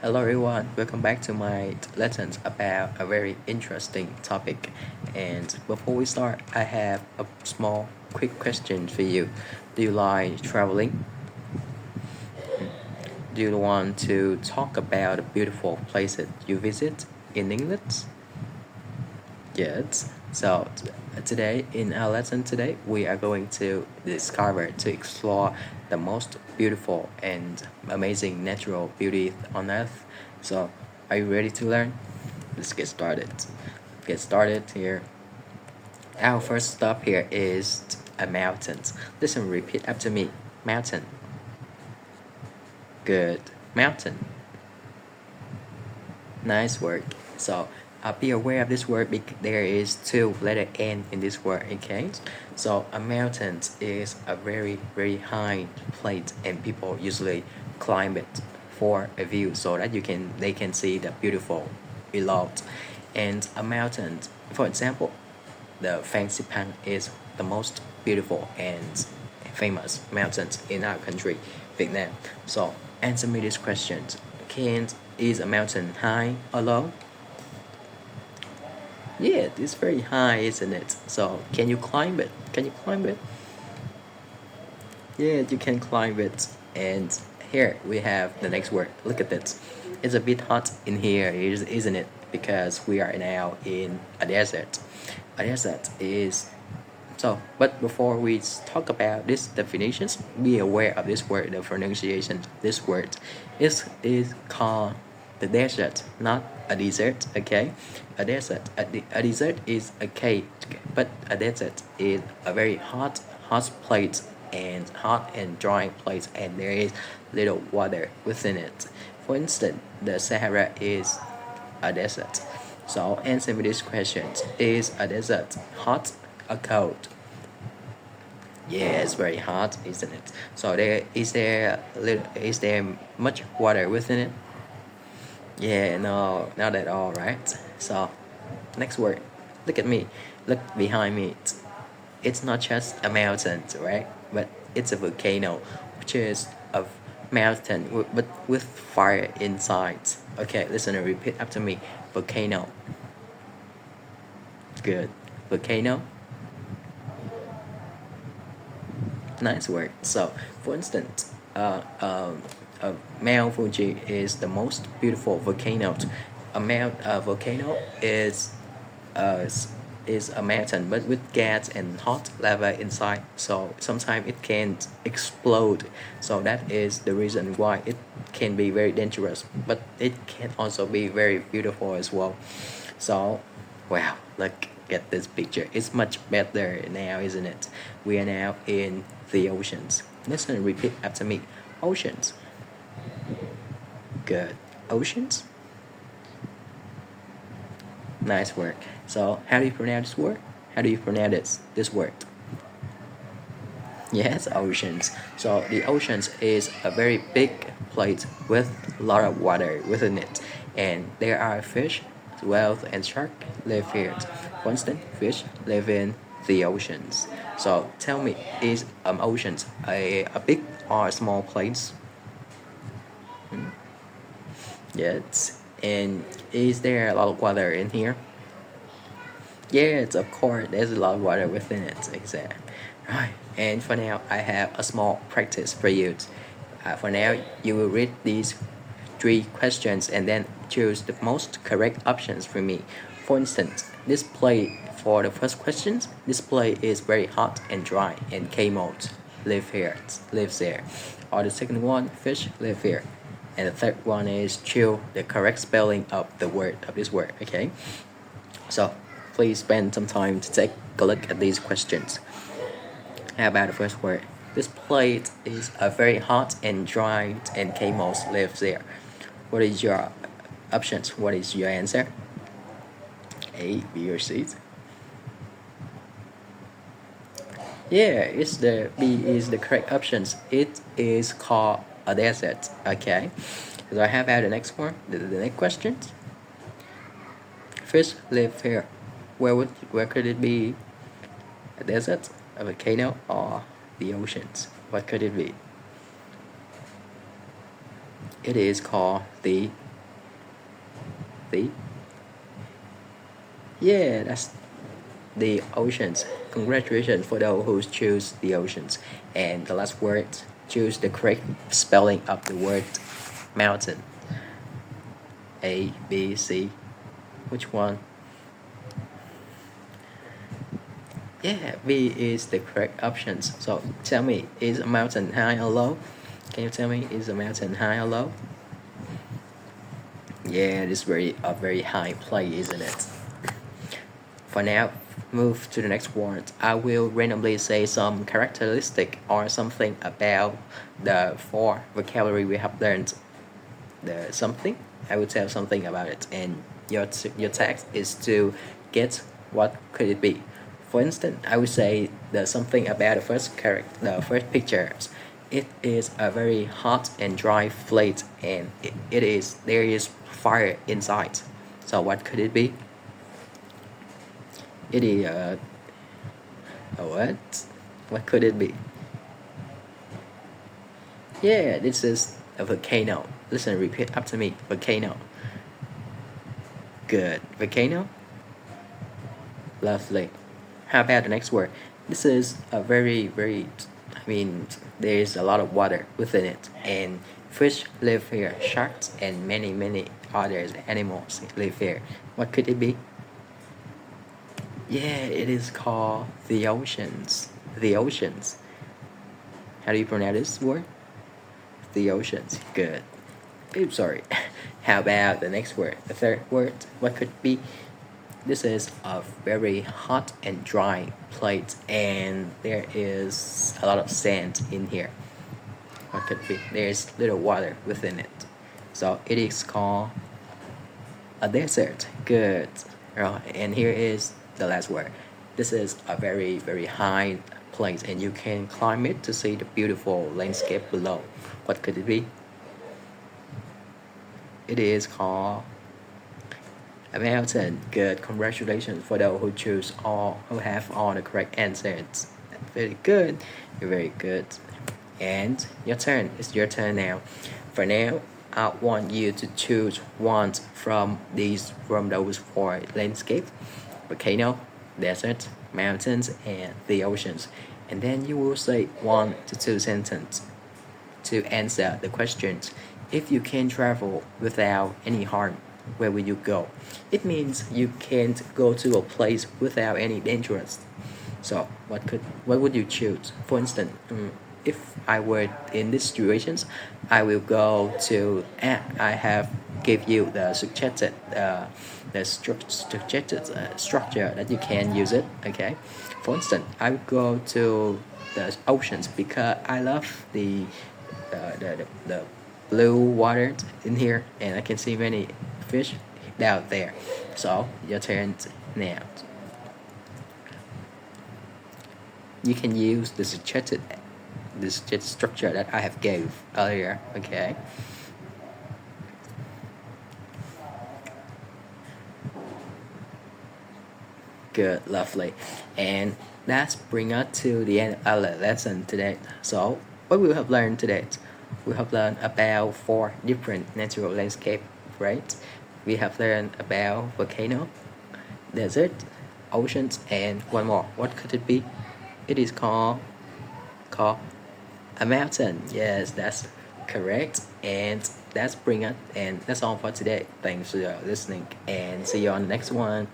Hello everyone, welcome back to my lessons about a very interesting topic. And before we start, I have a small quick question for you. Do you like traveling? Do you want to talk about the beautiful places you visit in England? Yes. So today in our lesson today we are going to explore the most beautiful and amazing natural beauty on earth. So are you ready to learn? Let's get started. Get started here. Our first stop here is a mountain. Listen, repeat after me. Mountain. Good. Mountain. Nice work. So be aware of this word because there is two letter N in this word, okay? So a mountain is a very high place and people usually climb it for a view so that they can see the beautiful below. And a mountain, for example, the Fancy Pan is the most beautiful and famous mountains in our country, Vietnam. So answer me this question. Is a mountain high or low? Yeah, it's very high, isn't it? So can you climb it? Can you climb it? Yeah, you can climb it. And here we have the next word. Look at this. It's a bit hot in here, isn't it? Because we are now in a desert. A desert is so, but before we talk about these definitions, be aware of this word, the pronunciation. This word is called the desert, not a desert. Okay, a desert. A desert is a cave, but a desert is a very hot place and hot and dry place, and there is little water within it. For instance, the Sahara is a desert. So answer me this question: is a desert hot or cold? Yeah, it's very hot, isn't it? So is there much water within it? Yeah, no, not at all, right? So next word. Look at me. Look behind me. It's not just a mountain, right? But it's a volcano, which is a mountain but with fire inside. Okay, listen and repeat after me. Volcano. Good. Volcano. Nice word. So, for instance, Mount Fuji is the most beautiful volcano. A volcano uh, is a mountain, but with gas and hot lava inside. So sometimes it can explode. So that is the reason why it can be very dangerous, but it can also be very beautiful as well. So, wow, look at this picture. It's much better now, isn't it? We are now in the oceans. Listen and repeat after me. Oceans. Good. Oceans. Nice work. So, how do you pronounce this word? How do you pronounce this word? Yes, oceans. So the oceans is a very big place with a lot of water within it, and there are fish, whales, and shark live here. For instance, fish live in the oceans. So tell me, is oceans a big or a small place? Yes. And is there a lot of water in here? Yes, of course, there's a lot of water within it. Exactly. Right. And for now, I have a small practice for you. For now, you will read these three questions and then choose the most correct options for me. For instance, this play for the first questions, this play is very hot and dry, and camels lives there. Or the second one, fish live here. And the third one is chill, the correct spelling of this word. Okay. So please spend some time to take a look at these questions. How about the first word? This place is a very hot and dry, and camels live there. What is your options? What is your answer? A, B, or C? Yeah, it's the B is the correct options. It is called a desert. Okay. So how about the next one? The next question. Fish live here. Where could it be? A desert, a volcano, or the oceans? What could it be? It is called the the yeah, that's the oceans. Congratulations for those who choose the oceans. And the last word, choose the correct spelling of the word mountain. A, B, C. Which one? Yeah, B is the correct options. So tell me, is a mountain high or low? Can you tell me, is a mountain high or low? Yeah, it is a very high place, isn't it? For now, move to the next word. I will randomly say some characteristic or something about the four vocabulary we have learned. The something, I will tell something about it, and your task is to get what could it be. For instance, I would say the something about the first pictures. It is a very hot and dry place, and there is fire inside. So what could it be? It is a what? What could it be? Yeah, this is a volcano. Listen, repeat after me. Volcano. Good. Volcano. Lovely. How about the next word? This is a very, there's a lot of water within it, and fish live here. Sharks and many, many other animals live here. What could it be? Yeah, it is called the oceans. The oceans. How do you pronounce this word? The oceans. Good. Oops, sorry. How about the next word? The third word. What could it be? This is a very hot and dry place, and there is a lot of sand in here. What could it be? There's little water within it. So it is called a desert. Good. Right. And here is the last word. This is a very, very high place, and you can climb it to see the beautiful landscape below. What could it be? It is called a mountain. Good. Congratulations for those who have all the correct answers. Very good. You're very good. And your turn. It's your turn now. For now, I want you to choose one from those four landscapes: volcano, desert, mountains, and the oceans. And then you will say 1 to 2 sentences to answer the questions. If you can travel without any harm, where will you go? It means you can't go to a place without any dangerous. So what would you choose? For instance, if I were in these situations, I will go to. I have give you the suggested structure that you can use it. Okay. For instance, I would go to the oceans because I love the blue water in here, and I can see many fish down there. So your turn now. You can use the suggested structure that I have gave earlier. Okay. Good, lovely. And that's bring us to the end of our lesson today. So what we have learned today? We have learned about 4 different natural landscape, right? We have learned about volcano, desert, oceans, and one more. What could it be? It is called a mountain. Yes, that's correct. And that's all for today. Thanks for listening, and see you on the next one.